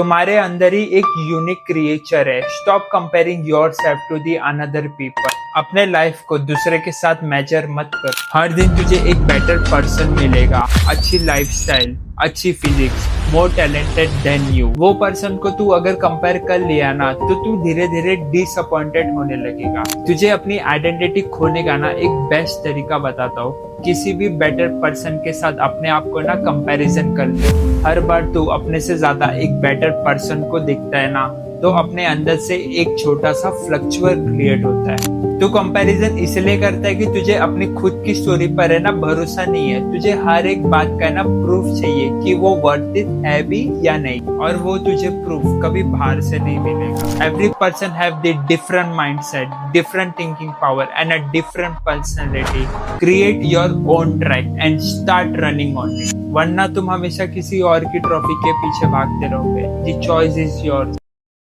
तुम्हारे अंदर ही एक यूनिक क्रिएचर है। Stop comparing yourself to the another people. अपने लाइफ को दूसरे के साथ मेजर मत कर। हर दिन तुझे एक बेटर पर्सन मिलेगा, अच्छी लाइफस्टाइल, अच्छी physics, more talented than you. वो पर्सन को तू अगर कंपेयर कर लिया ना तो तू धीरे धीरे डिसअपॉइंटेड होने लगेगा। तुझे अपनी आइडेंटिटी खोने का ना एक बेस्ट तरीका बताता हूँ। किसी भी बेटर पर्सन के साथ अपने आप को ना कंपैरिजन कर ले। हर बार तू अपने से ज्यादा एक बेटर पर्सन को दिखता है ना तो अपने अंदर से एक छोटा सा फ्लक्चुएट क्रिएट होता है। तू कंपैरिजन इसलिए करता है कि तुझे अपनी खुद की स्टोरी पर है ना भरोसा नहीं है। तुझे हर एक बात का ना प्रूफ चाहिए कि वो वर्थ इट है भी या नहीं, और वो तुझे प्रूफ कभी बाहर से नहीं मिलेगा। Every person have the different mindset, different thinking power and a different personality. Create your own track and start running on it, वरना तुम हमेशा किसी और की ट्रॉफी के पीछे भागते रहोगे। The choice is yours.